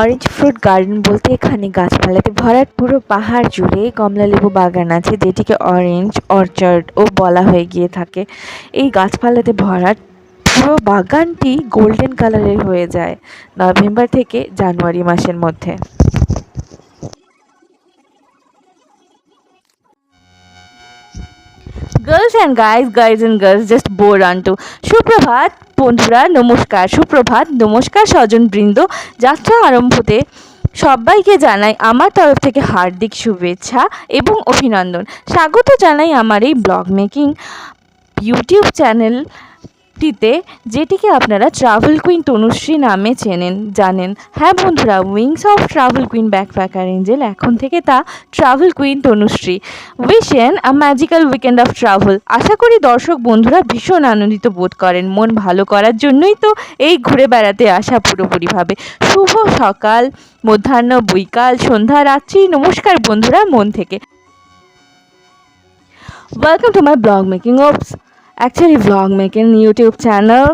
Orange fruit garden বলতে এখানে গাছপালাতে ভরাট পুরো পাহাড় জুড়ে কমলালেবু বাগান আছে, যেটিকে অরেঞ্জ অর্চার্ড ও বলা হয়ে গিয়ে থাকে। এই গাছপালাতে ভরাট পুরো বাগানটি গোল্ডেন কালারের হয়ে যায় নভেম্বর থেকে জানুয়ারি মাসের মধ্যে। Girls and girls just bore on two. সুপ্রভাত বন্ধুরা, নমস্কার, সুপ্রভাত, নমস্কার স্বজনবৃন্দ। যাত্রা আরম্ভতে সবাইকে জানাই আমার তরফ থেকে হার্দিক শুভেচ্ছা এবং অভিনন্দন। স্বাগত জানাই আমার এই ব্লগ মেকিং ইউটিউব চ্যানেলটিতে, যেটিকে আপনারা ট্রাভেল কুইন তনুশ্রী নামে জানেন। হ্যাঁ বন্ধুরা, wings of travel queen backpacker angel এখন থেকে তা travel queen Tanushree. Wishing a magical weekend of travel. আশা করি দর্শক বন্ধুরা ভীষণ আনন্দিত বোধ করেন। মন ভালো করার জন্যই তো এই ঘুরে বেড়াতে আসা পুরোপুরিভাবে। শুভ সকাল, মধ্যাহ্ন, বৈকাল, সন্ধ্যা, রাত্রি, নমস্কার বন্ধুরা মন থেকে। Welcome to my vlog making YouTube channel,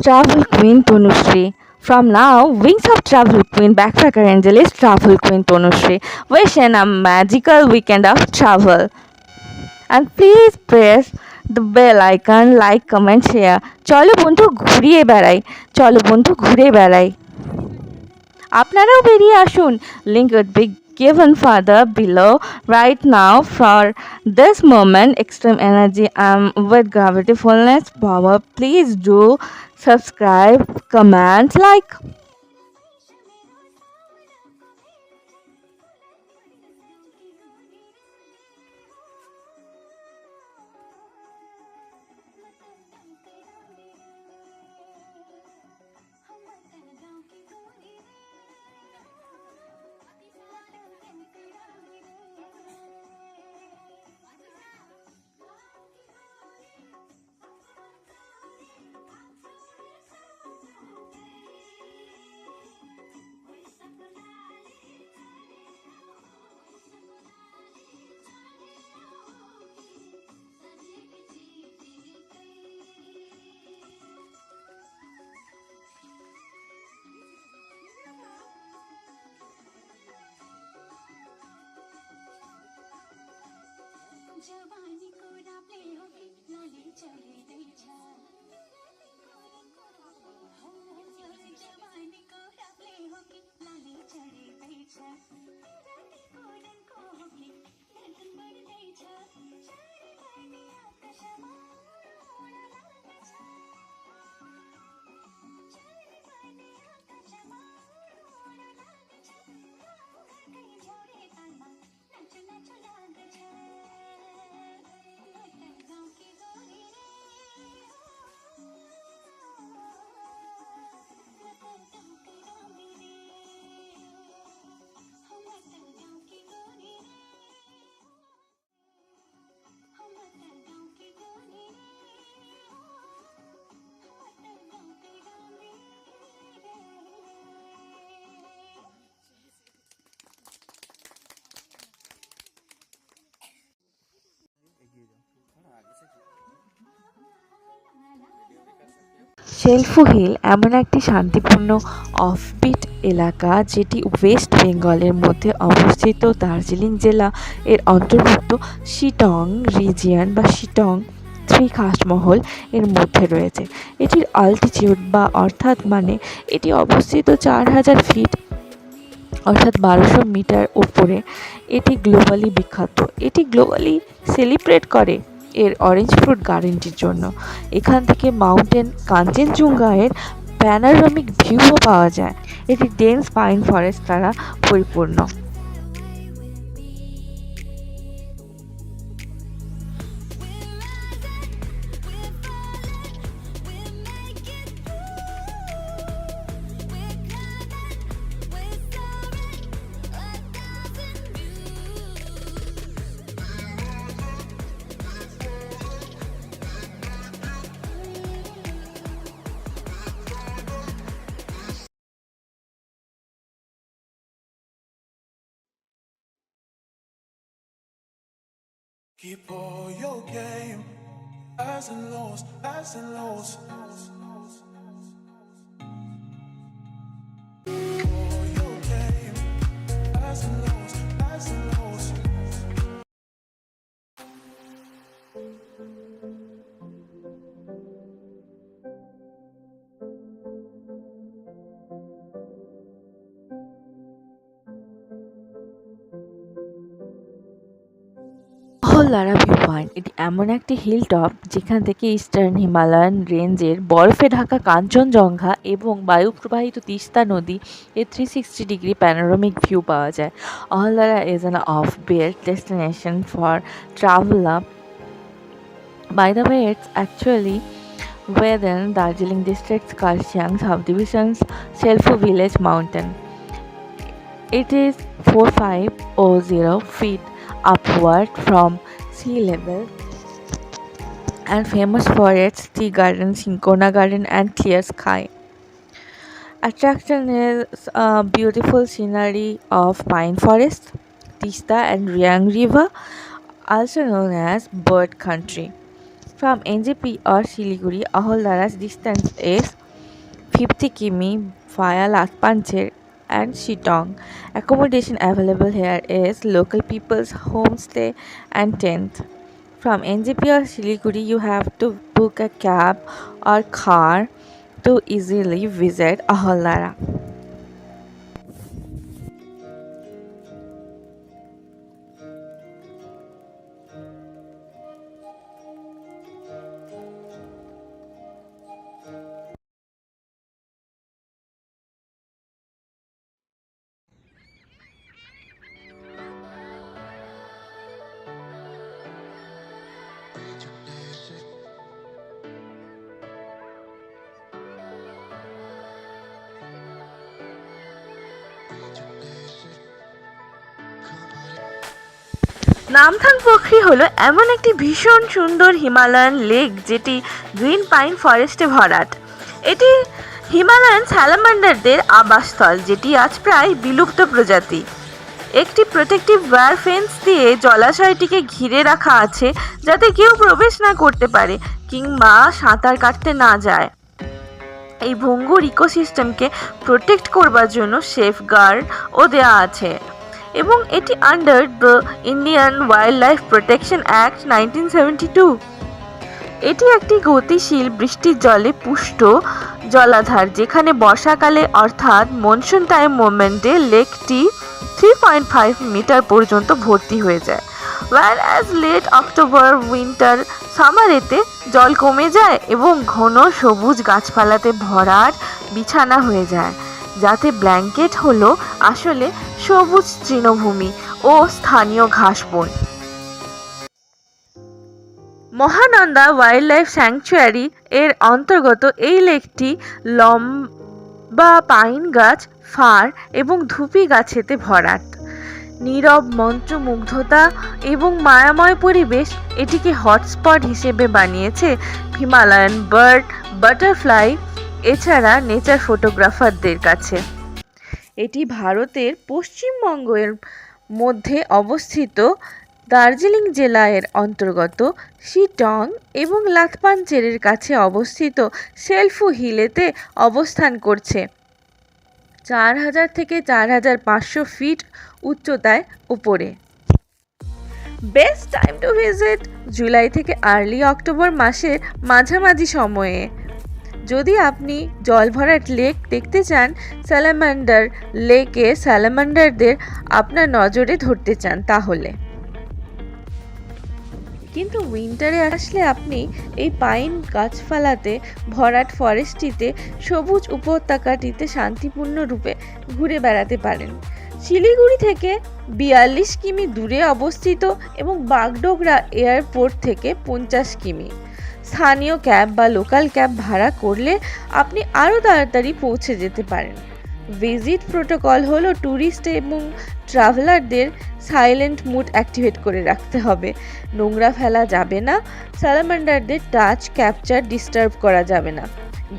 Travel Queen Tanushree. From now, Wings of Travel Queen Backpacker Angel is Travel Queen Tanushree. Wishing a magical weekend of travel. And please press the bell icon, like, comment, share. চলো বন্ধু ঘুরে বেড়াই। আপনারাও বেরিয়ে আসুন। Link would be given further below. Right now, for this moment, extreme energy with gravity fullness power, please do subscribe, comment, like. जवानी को रापले होगी लाली चढ़े दैछा जवानी को रापले होगी लाली चढ़े दैछा राती कोडन को होगी नटन बड़ दैछा चारे पानी आकाशमा उड़ा लागछा चारे पानी आकाशमा उड़ा लागछा गाउँघरकै झ्याउरे तालमा नाचु नाचु लागछ শেলফু হিল এমন একটি শান্তিপূর্ণ অফবিট এলাকা যেটি ওয়েস্ট বেঙ্গলের মধ্যে অবস্থিত। দার্জিলিং জেলা এর অন্তর্ভুক্ত শিটং রিজিয়ন বা শিটং ত্রিখাসমহল এর মধ্যে রয়েছে। এটির অল্টিটিউড বা এটি অবস্থিত 4000 ফিট অর্থাৎ 1200 মিটার উপরে। এটি গ্লোবালি বিখ্যাত। এটি গ্লোবালি সেলিব্রেট করে এর অরেঞ্জ ফ্রুট গার্ডেনটির জন্য। এখান থেকে মাউন্টেন কাঞ্চনজঙ্ঘা এর প্যানোরামিক ভিউও পাওয়া যায়। এটি ডেন্স পাইন ফরেস্ট দ্বারা পরিপূর্ণ। Keep all your game, highs and lows, highs and lows. অহল্যারা ভিউ পয়েন্ট এটি এমন একটি হিল টপ যেখান থেকে ইস্টার্ন হিমালয়ান রেঞ্জের বরফে ঢাকা কাঞ্চনজঙ্ঘা এবং বায়ু প্রবাহিত তিস্তা নদী এর 360-ডিগ্রি প্যানোরামিক ভিউ পাওয়া যায়। অহল্যারা is an of best destination for traveler. By the way, it's actually within Darjeeling district's Karsiang subdivision's Selfu village mountain. It is 4500 feet upward from sea level and famous for its tea garden, Cinchona garden and clear sky. Attraction is a beautiful scenery of pine forest, Tista and Riang River, also known as bird country. From NJP or Siliguri, Aholdara's distance is 50 km via Latpancher and Shitong. Accommodation available here is local people's homestay and tent. From NJP or Siliguri, you have to book a cab or car to easily visit Aholdara. Namthang Pokhri হলো এমন একটি ভীষণ সুন্দর Himalayan lake যেটি green pine ফরেস্টে ভরাট। এটি Himalayan স্যালামান্ডারদের আবাসস্থল, যেটি আজ প্রায় বিলুপ্ত প্রজাতি। একটি প্রোটেক্টিভ ওয়্যার ফেন্স দিয়ে জলাশয়টিকে ঘিরে রাখা আছে যাতে কেউ প্রবেশ না করতে পারে কিংবা সাঁতার কাটতে না যায়। এই ভঙ্গুর ইকোসিস্টেমকে প্রোটেক্ট করবার জন্য সেফগার্ডও দেওয়া আছে এবং এটি under the Indian wild life protection act 1972। এটি একটি গতিশীল বৃষ্টির জলে পুষ্ট জলাধার যেখানে বর্ষাকালে অর্থাৎ মনসুন টাইম মোমেন্টে লেকটি 3.5 মিটার পর্যন্ত ভর্তি হয়ে যায়, whereas লেট অক্টোবর উইন্টার সামারেতে জল কমে যায় এবং ঘন সবুজ গাছপালাতে ভরাট বিছানা হয়ে যায়, যাতে ব্ল্যাঙ্কেট হলো আসলে সবুজ তৃণভূমি ও স্থানীয় ঘাসবন। মহানন্দা ওয়াইল্ড লাইফ স্যাংচুয়ারি এর অন্তর্গত এই লেকটি লম্বা পাইন গাছ, ফার এবং ধুপি গাছেতে ভরাট। নীরব মন্ত্রমুগ্ধতা এবং মায়াময় পরিবেশ এটিকে হটস্পট হিসেবে বানিয়েছে হিমালয়ান বার্ড, বাটারফ্লাই এছাড়া নেচার ফটোগ্রাফারদের কাছে। এটি ভারতের পশ্চিমবঙ্গের মধ্যে অবস্থিত দার্জিলিং জেলার অন্তর্গত শিটং এবং লাতপাঞ্চেরের কাছে অবস্থিত সেলফু হিলেতে অবস্থান করছে। 4000 থেকে 4500 ফিট উচ্চতায় উপরে। Best time to visit July থেকে আর্লি অক্টোবর মাসের মাঝামাঝি সময়ে। যদি আপনি জলভরাট লেক দেখতে চান, স্যালামান্ডার লেকে স্যালামান্ডারদের আপনার নজরে ধরতে চান তাহলে। কিন্তু উইন্টারে আসলে আপনি এই পাইন গাছপালাতে ভরাট ফরেস্টটিতে সবুজ উপত্যকাটিতে শান্তিপূর্ণ রূপে ঘুরে বেড়াতে পারেন। শিলিগুড়ি থেকে 42 কিমি দূরে অবস্থিত এবং বাগডোগরা এয়ারপোর্ট থেকে 50 কিমি। স্থানীয় ক্যাব বা লোকাল ক্যাব ভাড়া করলে আপনি আরও তাড়াতাড়ি পৌঁছে যেতে পারেন। ভিজিট প্রোটোকল হলো ট্যুরিস্ট এবং ট্রাভেলারদের সাইলেন্ট মুড অ্যাক্টিভেট করে রাখতে হবে, নোংরা ফেলা যাবে না, স্যালামান্ডারদের টাচ ক্যাপচার ডিস্টার্ব করা যাবে না,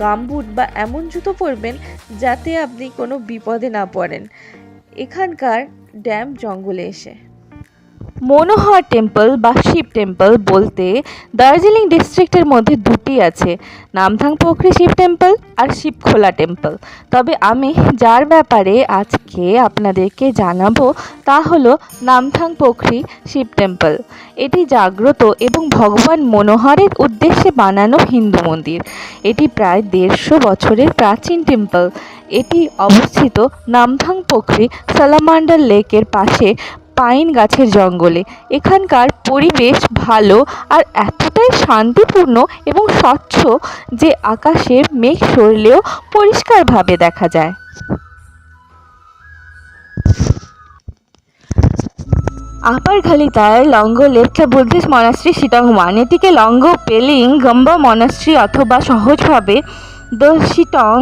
গামবুট বা এমন জুতো পরবেন যাতে আপনি কোনো বিপদে না পড়েন এখানকার ড্যাম জঙ্গলে এসে। মনোহর টেম্পল বা শিব টেম্পল বলতে দার্জিলিং ডিস্ট্রিক্টের মধ্যে দুটি আছে, নামথাং পোখরি শিব টেম্পল আর শিবখোলা টেম্পল। তবে আমি যার ব্যাপারে আজকে আপনাদেরকে জানাবো তা হলো নামথাং পোখরি শিব টেম্পল। এটি জাগ্রত এবং ভগবান মনোহরের উদ্দেশ্যে বানানো হিন্দু মন্দির। এটি প্রায় 150 বছরের প্রাচীন টেম্পল। এটি অবস্থিত নামথাং পোখরি সালামান্ডার লেকের পাশে পাইন গাছের জঙ্গলে। এখানকার পরিবেশ ভালো আর এতটাই শান্তিপূর্ণ এবং স্বচ্ছ যে আকাশে মেঘ সরলেও পরিষ্কারভাবে দেখা যায়। আপার খালিতায় লঙ্গ লেপচা বুদ্ধিস্ট মনাস্ট্রি শিটং 1, এটিকে লঙ্গ পেলিং গম্বা মনাস্ট্রি অথবা সহজভাবে দ্য শিটং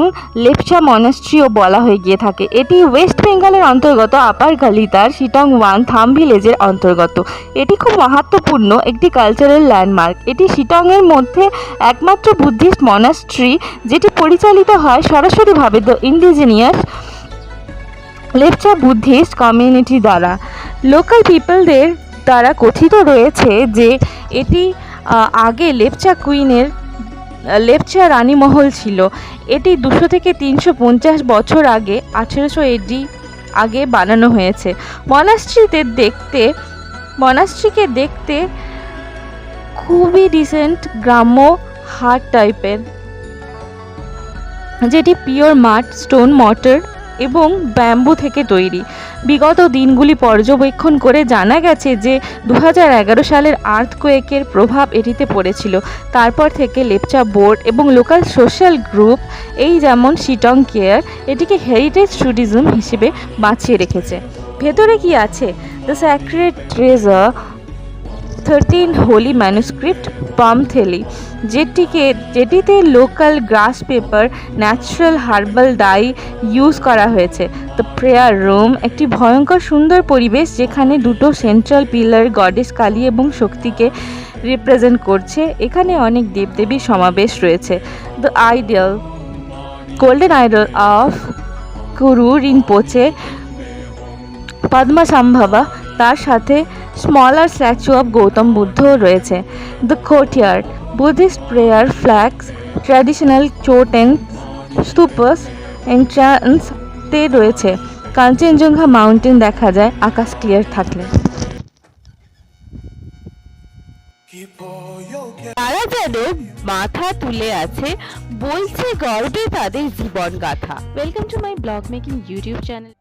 লেপচা মনাস্ট্রিও বলা হয়ে গিয়ে থাকে। এটি ওয়েস্ট বেঙ্গলের অন্তর্গত আপার খালিতার শিটং 1 থাম ভিলেজের অন্তর্গত। এটি খুব মাহাত্ম্যপূর্ণ একটি কালচারাল ল্যান্ডমার্ক। এটি শিটংয়ের মধ্যে একমাত্র বুদ্ধিস্ট মনাস্ট্রি যেটি পরিচালিত হয় সরাসরিভাবে the indigenous Lepcha Buddhist community দ্বারা। লোকাল পিপলদের দ্বারা কথিত রয়েছে যে এটি আগে লেপচা কুইনের লেপচা রানীমহল ছিল। এটি 200 থেকে 350 বছর আগে 1800 AD আগে বানানো হয়েছে। মনাস্ট্রিকে দেখতে খুবই ডিসেন্ট গ্রাম্য হাট টাইপের, যেটি পিওর মাড, স্টোন মর্টার এবং ব্যাম্বু থেকে তৈরি। বিগত দিনগুলি পর্যবেক্ষণ করে জানা গেছে যে 2011 সালের আর্থকোয়েকের প্রভাব এটিতে পড়েছিল। তারপর থেকে লেপচা বোর্ড এবং লোকাল সোশ্যাল গ্রুপ যেমন শিটং কেয়ার এটিকে হেরিটেজ ট্যুরিজম হিসেবে বাঁচিয়ে রেখেছে। ভেতরে কি আছে? The sacred treasure 13 holy manuscript Pamtheli, যেটিতে local grass paper, natural herbal dye use করা হয়েছে। দ্য প্রেয়ার রুম, একটি ভয়ঙ্কর সুন্দর পরিবেশ যেখানে দুটো সেন্ট্রাল পিলার গডেস কালী এবং শক্তিকে রিপ্রেজেন্ট করছে। এখানে অনেক দেবদেবীর সমাবেশ রয়েছে। The idol, golden idol of Guru Rinpoche Padmasambhava, তার সাথে smaller statue of Gautam Buddha রয়েছে। The courtyard, Buddhist prayer flags, traditional chorten stupas এন্ট্রান্সতে রয়েছে। কাঞ্চনজঙ্ঘা মাউন্টেন দেখা যায় আকাশ ক্লিয়ার থাকলে। তারা যেন মাথা তুলে আছে, বলছে গর্বে তাদের জীবন গাথা। Welcome to my blog making YouTube channel.